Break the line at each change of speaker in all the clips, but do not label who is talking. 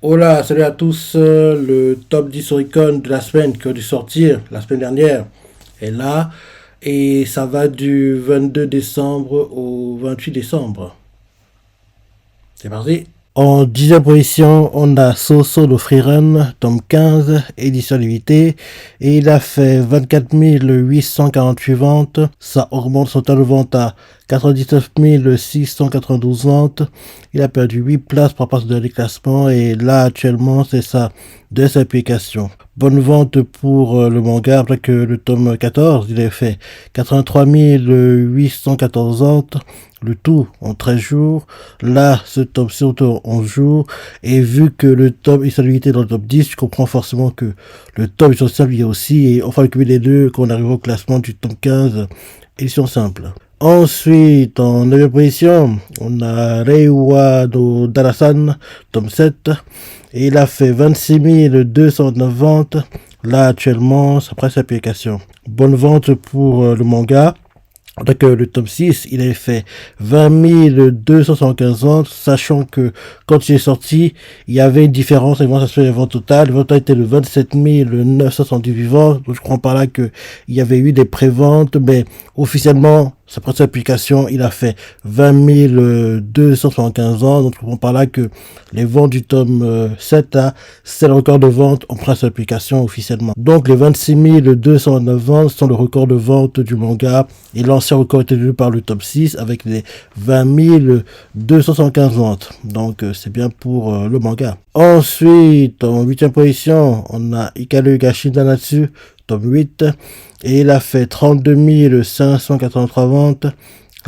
Hola, salut à tous. Le top 10 Oricon de la semaine qui a dû sortir la semaine dernière est là. Et ça va du 22 décembre au 28 décembre. C'est parti. En 10e position, on a Soso de Freerun, tome 15, édition limitée. Et il a fait 24 848 ventes. Ça augmente son total de vente à 99 692 ventes. Il a perdu 8 places par rapport au dernier classement. Et là, actuellement, c'est sa deuxième application. Bonne vente pour le manga, après que le tome 14, il a fait 83 814 ventes. Le tout en 13 jours. Là, ce top c'est en 11 jours. Et vu que le top est stabilité dans le top 10, je comprends forcément que le top est stable aussi. Et on va calculer les deux quand on arrive au classement du top 15. Édition simple. Ensuite, en 9e position, on a Reiwa no Darasan, tome 7. Et il a fait 26 209 ventes. Là, actuellement, ça presse l'application. Bonne vente pour le manga. Donc le tome 6, il avait fait 20 275 ventes, sachant que quand il est sorti, il y avait une différence avec les ventes totales. Les ventes totales étaient de 27 978 ventes, donc je crois par là qu'il y avait eu des préventes, mais officiellement, sa première application, il a fait 20 275 ventes, donc je comprends par là que les ventes du tome 7, là, c'est le record de vente en première application officiellement. Donc les 26 209 ventes sont le record de vente du manga, et l'ancien record était tenu par le top 6 avec les 20 275 ventes. Donc c'est bien pour le manga. Ensuite, en 8e position, on a Ikaru Gashi Danatsu, tome 8. Et il a fait 32 583 ventes.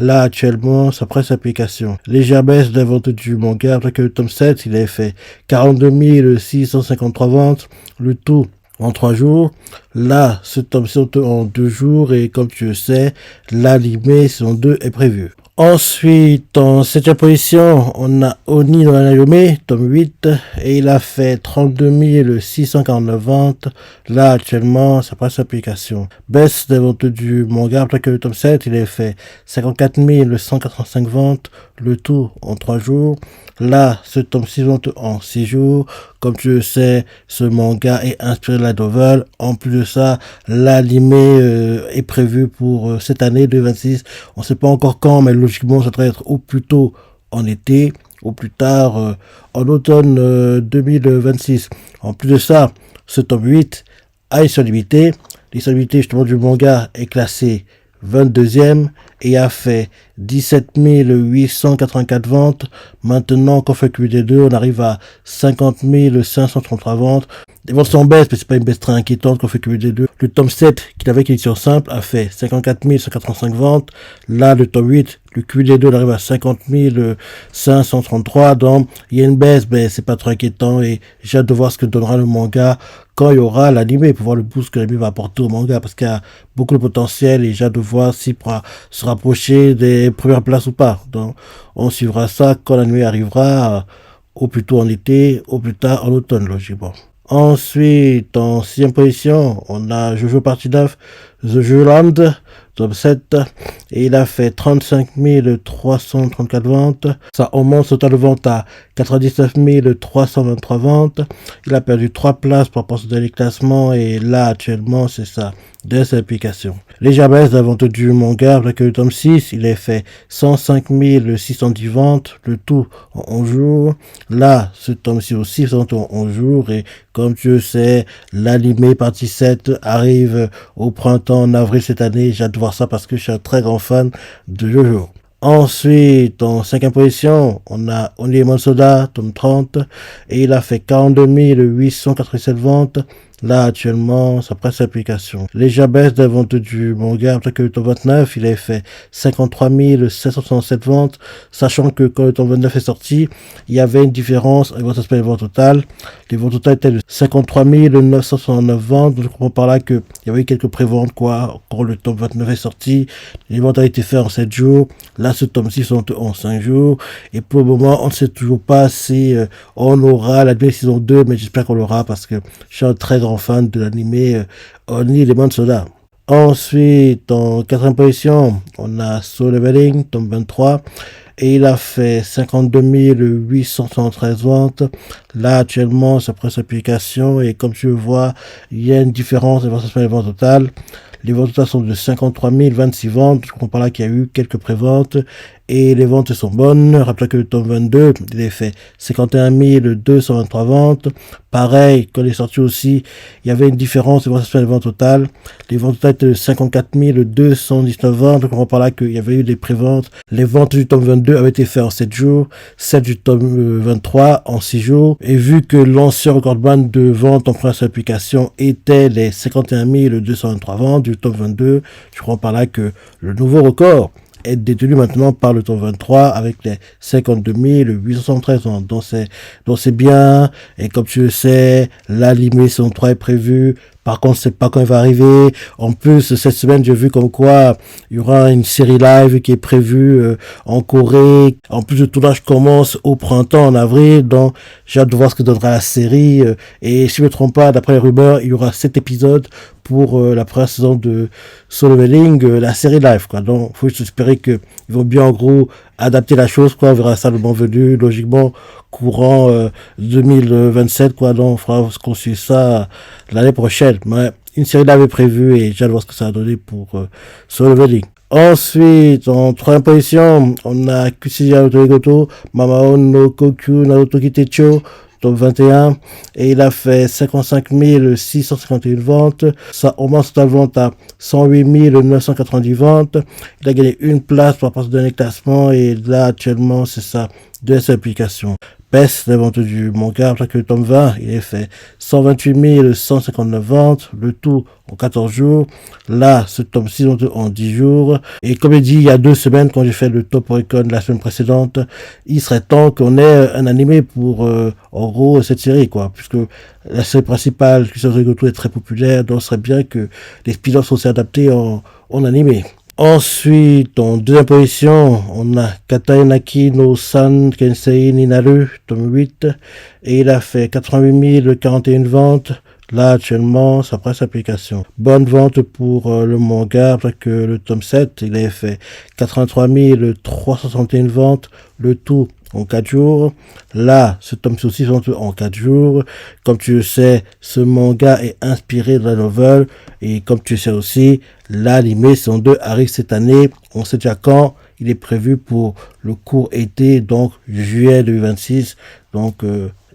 Là, actuellement, sa presse application. Légère baisse de la vente du manga, après que le tome 7, il avait fait 42 653 ventes. Le tout en 3 jours. Là, ce tome c'est en 2 jours et comme tu le sais, l'anime saison 2 est prévu. Ensuite, en 7e position, on a Oni no Anayome, tome 8, et il a fait 32 649 ventes. Là, actuellement, ça passe l'application. Baisse des ventes du manga, après que le tome 7, il a fait 54 185 ventes, le tout en 3 jours. Là, ce tome 6 ventes en 6 jours. Comme tu le sais, ce manga est inspiré de la novel. En plus de ça, l'anime est prévu pour cette année 2026. On ne sait pas encore quand, mais logiquement, ça devrait être au plus tôt en été, au plus tard en automne 2026. En plus de ça, ce tome 8 a une limitée. L'édition limitée justement du manga est classée 22e et a fait 17 884 ventes. Maintenant, quand on fait cumuler les deux, on arrive à 50 533 ventes. Les ventes sont en baisse, mais c'est pas une baisse très inquiétante quand on fait cumuler les deux. Le tome 7, qui avait une édition simple, a fait 54 185 ventes. Là, le tome 8, le cumul des deux, on arrive à 50 533. Donc, il y a une baisse, mais c'est pas trop inquiétant et j'ai hâte de voir ce que donnera le manga quand il y aura l'anime, pour voir le boost que l'anime va apporter au manga, parce qu'il y a beaucoup de potentiel et j'ai hâte de voir s'il pourra se rapprocher des premières places ou pas. Donc, on suivra ça quand l'anime arrivera, au plus tôt en été, au plus tard en automne, logiquement. Ensuite, en 6e position, on a Jojo Partie 9, The Jewland, tome 7, et il a fait 35 334 ventes. Ça augmente son total de vente à 99 323 ventes. Il a perdu 3 places par rapport au dernier classement, et là, actuellement, c'est ça, de sa application. Légère baisse de la vente du manga, avec le tome 6, il a fait 105 610 ventes, le tout en 11 jours. Là, ce tome-ci aussi, c'est en 11 jours, et comme tu le sais, l'anime partie 7 arrive au printemps, en avril cette année. J'ai hâte de voir ça parce que je suis un très grand fan de Jojo. Ensuite, en 5e position, on a Only Soda, tome 30, et il a fait 42 887 ventes. Là, actuellement, ça presse l'application. Légère baisse de la vente du manga, après que le tome 29, il avait fait 53 767 ventes, sachant que quand le tome 29 est sorti, il y avait une différence avec votre aspect des ventes totales. Les ventes totales étaient de 53 969 ventes, donc je comprends par là qu'il y avait eu quelques préventes, quoi, quand le tome 29 est sorti. Les ventes ont été faites en 7 jours. Là, ce tome-ci sont en 5 jours. Et pour le moment, on ne sait toujours pas si on aura la saison 2, mais j'espère qu'on l'aura parce que je suis un très grand fan de l'anime Only Lemon Soda. Ensuite, en 4e position, on a Soul Leveling, tome 23. et il a fait 52 873 ventes. Là, actuellement, c'est après sa publication et comme tu le vois, il y a une différence de les ventes totales. Les ventes totales sont de 53 026 ventes. Je comprends là qu'il y a eu quelques préventes et les ventes sont bonnes. Rappelez que le tome 22, il a fait 51 223 ventes. Pareil, quand il est sorti aussi, il y avait une différence de les ventes totales. Les ventes totales étaient de 54 219 ventes. Je comprends là qu'il y avait eu des préventes. Les ventes du tome 22 avaient été faites en 7 jours, celles du tome 23 en 6 jours. Et vu que l'ancien recordman de vente en première application était les 51 223 ventes du tome 22, je comprends par là que le nouveau record est détenu maintenant par le tome 23 avec les 52 873 ans. Donc c'est bien. Et comme tu le sais, l'animé saison 3 est prévu. Par contre, c'est pas quand il va arriver. En plus, cette semaine, j'ai vu comme quoi il y aura une série live qui est prévue en Corée. En plus, le tournage commence au printemps, en avril. Donc, j'ai hâte de voir ce que donnera la série. Et si je me trompe pas, d'après les rumeurs, il y aura 7 épisodes pour la première saison de Solo Leveling, la série live, quoi. Donc, faut juste espérer qu'ils vont bien, en gros, adapter la chose, quoi. On verra ça le moment venu, logiquement, courant 2027, quoi. Donc, il faudra qu'on suive ça l'année prochaine. Mais une série live est prévue et j'ai hâte de voir ce que ça va donner pour Solo Leveling. Ensuite, en troisième position, on a Kusuya Naruto Mamao no Kokyu Naruto Kitecho, tome 21, et il a fait 55 651 ventes. Ça augmente sa vente à 108 990 ventes. Il a gagné une place pour passer d'un classement et là, actuellement, c'est sa deuxième application. Baisse des ventes du manga, après que le tome 20, il a fait 128 159 ventes, le tout en 14 jours. Là, ce tome 6 en 10 jours. Et comme il dit, il y a 2 semaines, quand j'ai fait le top Oricon la semaine précédente, il serait temps qu'on ait un animé pour, en gros, cette série, quoi. Puisque la série principale, Kusuya Goto, est très populaire, donc ce serait bien que les spin-offs soient adaptés en animé. Ensuite, en deuxième position, on a Kataenaki no San Kensei Ninaru, tome 8, et il a fait 88 041 ventes. Là, actuellement, ça presse application. Bonne vente pour le manga, après que le tome 7, il a fait 83 361 ventes, le tout en 4 jours. Là, ce tome aussi en 4 jours. Comme tu le sais, ce manga est inspiré de la novel. Et comme tu le sais aussi, l'anime saison 2 arrive cette année. On sait déjà quand. Il est prévu pour le court été, donc juillet 2026. Donc,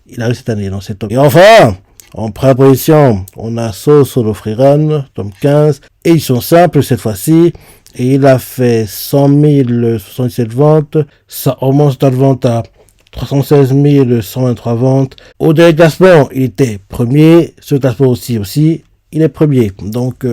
il arrive cette année dans cette tome. Et enfin, en première position, on a Solo Freerun, tome 15. Et ils sont simples cette fois-ci. Et il a fait 100 077 ventes. Ça augmente sa vente à 316 123 ventes. Au dernier classement, il était premier. Ce classement aussi, il est premier. Donc,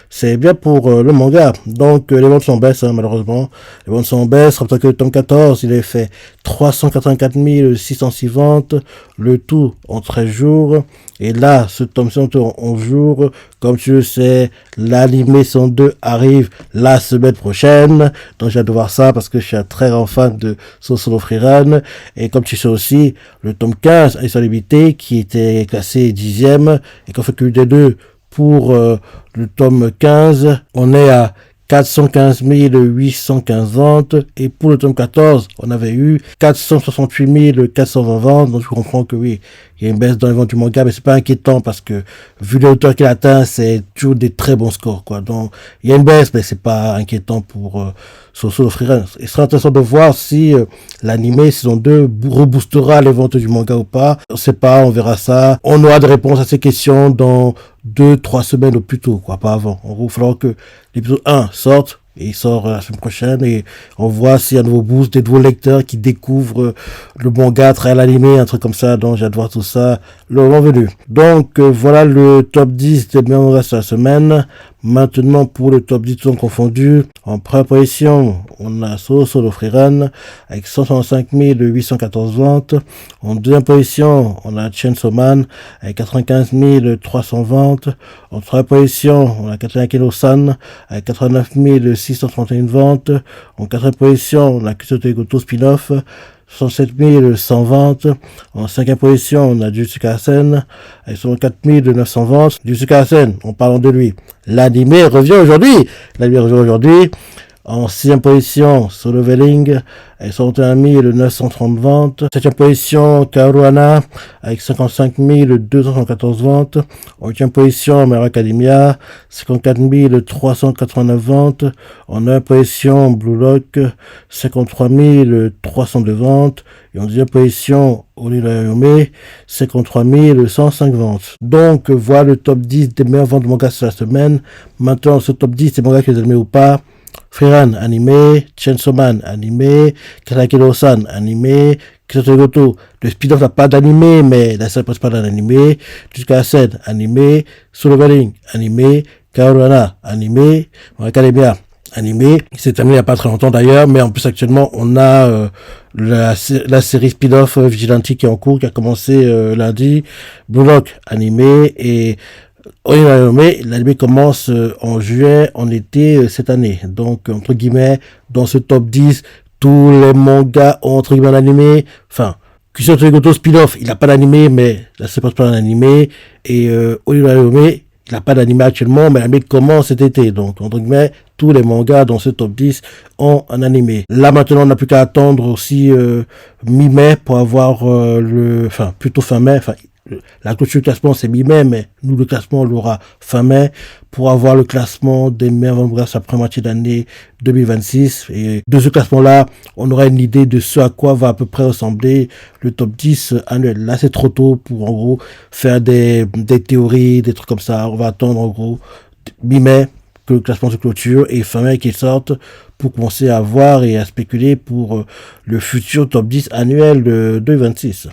c'est bien pour le manga. Donc, les ventes sont en baisse, hein, malheureusement. Les ventes sont en baisse. Rappelez que le tome 14, il a fait 384 606 ventes. Le tout en 13 jours. Et là, ce tome 100 en 11 jours. Comme tu le sais, l'anime 102 arrive la semaine prochaine. Donc, j'ai hâte de voir ça parce que je suis un très grand fan de Solo Freerun. Et comme tu sais aussi, le tome 15 est sur limité qui était classé 10e. Et qu'on fait que des deux pour le tome 15, on est à 415 815 ventes. Et pour le tome 14, on avait eu 468 420 ventes. Donc, je comprends que oui, il y a une baisse dans les ventes du manga, mais c'est pas inquiétant parce que, vu les hauteurs qu'il atteint, c'est toujours des très bons scores, quoi. Donc, il y a une baisse, mais c'est pas inquiétant pour Solo Freerun. Il sera intéressant de voir si l'anime saison 2 reboostera les ventes du manga ou pas. On sait pas, on verra ça. On aura des réponses à ces questions dans 2-3 semaines au plus tôt, quoi, pas avant. En gros, il faudra que l'épisode 1 sorte. Et il sort la semaine prochaine et on voit s'il y a un nouveau boost, des nouveaux lecteurs qui découvrent le manga à travers l'animé, un truc comme ça. Donc j'ai hâte de voir tout ça le moment venu. Donc voilà le top 10 des meilleurs mangas de la semaine. Maintenant pour le top 10 tout confondu, en première position, on a Solo Freerun avec 165 814 ventes. En deuxième position, on a Chainsaw Man avec 95 300 ventes. En troisième position, on a Kataenaki no San avec 89 631 ventes. En quatrième position, on a Kusuya Goto spin-off, 67 100 ventes. En cinquième position, on a Jujutsu Kaisen avec 64 900 ventes. Jujutsu Kaisen, en parlant de lui, l'anime revient aujourd'hui. En 6e position, Solo Leveling avec 61 930 ventes. 7e position, Caruana avec 55 214 ventes. En 8e position, My Hero Academia, 54 389 ventes. En 9e position, Blue Lock, 53 302 ventes. Et en 10e position, Orihime, 53 105 ventes. Donc, voilà le top 10 des meilleures ventes de mangas sur la semaine. Maintenant, ce top 10 des mangas que vous aimez ou pas. Frieren, animé. Chainsaw Man, animé. Katakiro-san, animé. Kisotogoto, le speed-off n'a pas d'animé, mais la série principale d'un animé. Jusqu'à la scène, animé. Solo Leveling, animé. Caruana, animé. Academia, animé. C'est terminé il n'y a pas très longtemps d'ailleurs, mais en plus actuellement on a la série spin-off Vigilante qui est en cours, qui a commencé lundi. Blue Lock, animé. Et l'anime commence en juillet, en été cette année. Donc, entre guillemets, dans ce top 10, tous les mangas ont entre guillemets un animé. Enfin, Kusunoto Goto spin-off, il n'a pas d'animé, mais là, c'est pas un animé. Et Orihime, il n'a pas d'animé actuellement, mais l'anime commence cet été. Donc, entre guillemets, tous les mangas dans ce top 10 ont un animé. Là, maintenant, on n'a plus qu'à attendre aussi mi-mai pour avoir enfin, plutôt fin mai. Enfin, la clôture du classement, c'est mi-mai, mais nous, le classement, on l'aura fin mai pour avoir le classement des meilleurs mangas après moitié d'année 2026. Et de ce classement-là, on aura une idée de ce à quoi va à peu près ressembler le top 10 annuel. Là, c'est trop tôt pour, en gros, faire des théories, des trucs comme ça. On va attendre, en gros, mi-mai que le classement se clôture et fin mai qu'il sorte pour commencer à voir et à spéculer pour le futur top 10 annuel de 2026.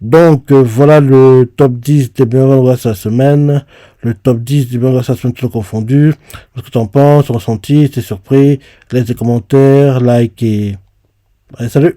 Donc voilà le top 10 des meilleurs mangas de la semaine, le top 10 des meilleurs mangas de la semaine tout confondu. Qu'est-ce que t'en penses, ton ressenti, t'es surpris, laisse des commentaires, like et... Allez, salut!